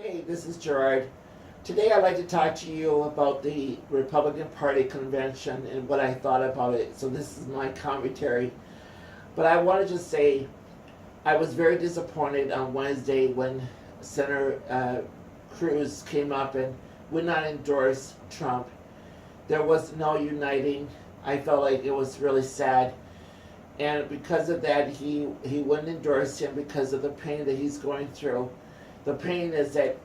Hey, this is Gerard. Today I'd like to talk to you about the Republican Party convention and what I thought about it. So this is my commentary. But I wanted to say I was very disappointed on Wednesday when Senator Cruz came up and would not endorse Trump. There was no uniting. I felt like it was really sad. And because of that, he wouldn't endorse him because of the pain that he's going through. The pain is that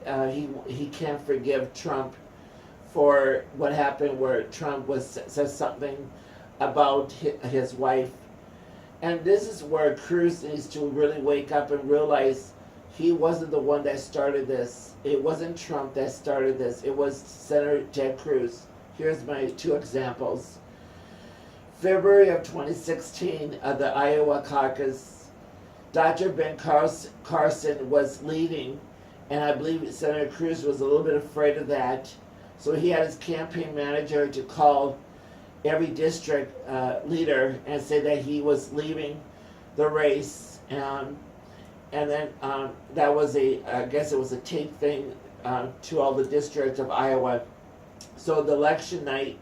he can't forgive Trump for what happened, where Trump says something about his wife, and this is where Cruz needs to really wake up and realize he wasn't the one that started this. It wasn't Trump that started this. It was Senator Ted Cruz. Here's my two examples. February of 2016, the Iowa caucus, Dr. Ben Carson was leading, and I believe Senator Cruz was a little bit afraid of that. So he had his campaign manager to call every district leader and say that he was leaving the race. And then that was I guess it was a tape thing to all the districts of Iowa. So the election night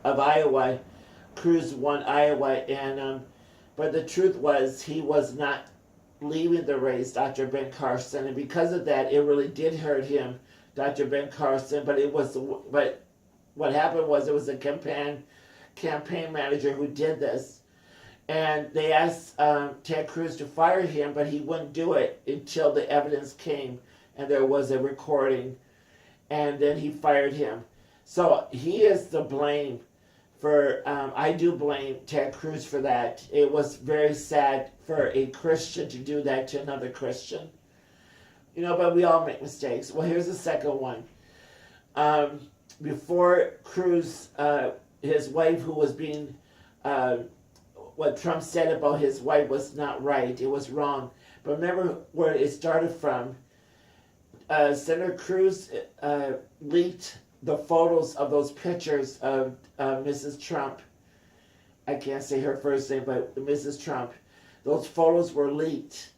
of Iowa, Cruz won Iowa, and but the truth was he was not leaving the race, Dr. Ben Carson, and because of that, it really did hurt him, Dr. Ben Carson. But what happened was it was a campaign manager who did this, and they asked Ted Cruz to fire him, but he wouldn't do it until the evidence came and there was a recording, and then he fired him. So he is to blame for, I do blame Ted Cruz for that. It was very sad for a Christian to do that to another Christian. But we all make mistakes. Well, here's the second one. Before Cruz, his wife, who was being, what Trump said about his wife was not right. It was wrong. But remember where it started from. Senator Cruz leaked the photos of those pictures of Mrs. Trump. I can't say her first name, but Mrs. Trump. Those photos were leaked.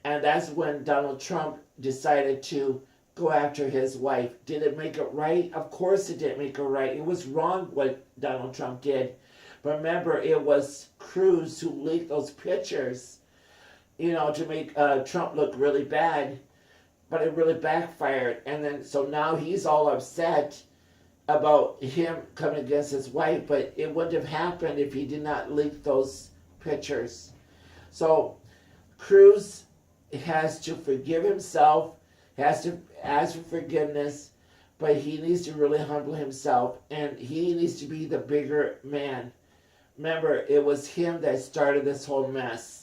And that's when Donald Trump decided to go after his wife. Did it make it right? Of course it didn't make it right. It was wrong what Donald Trump did. But remember, it was Cruz who leaked those pictures, to make Trump look really bad. But it really backfired. And then, so now he's all upset about him coming against his wife, but it wouldn't have happened if he did not leak those pictures. So Cruz has to forgive himself, has to ask for forgiveness, but he needs to really humble himself, and he needs to be the bigger man. Remember, it was him that started this whole mess.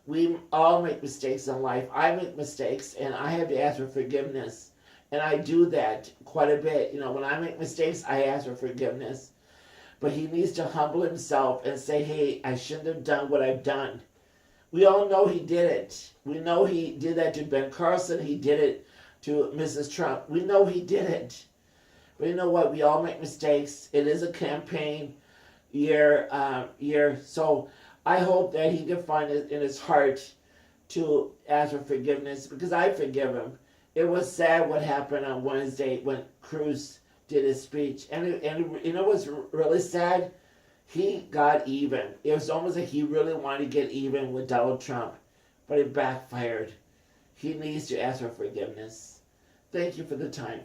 We all make mistakes in life. I make mistakes, and I have to ask for forgiveness. And I do that quite a bit. When I make mistakes, I ask for forgiveness. But he needs to humble himself and say, hey, I shouldn't have done what I've done. We all know he did it. We know he did that to Ben Carson. He did it to Mrs. Trump. We know he did it. But you know what? We all make mistakes. It is a campaign year. So I hope that he can find it in his heart to ask for forgiveness, because I forgive him. It was sad what happened on Wednesday when Cruz did his speech. And what's really sad? He got even. It was almost like he really wanted to get even with Donald Trump, but it backfired. He needs to ask for forgiveness. Thank you for the time.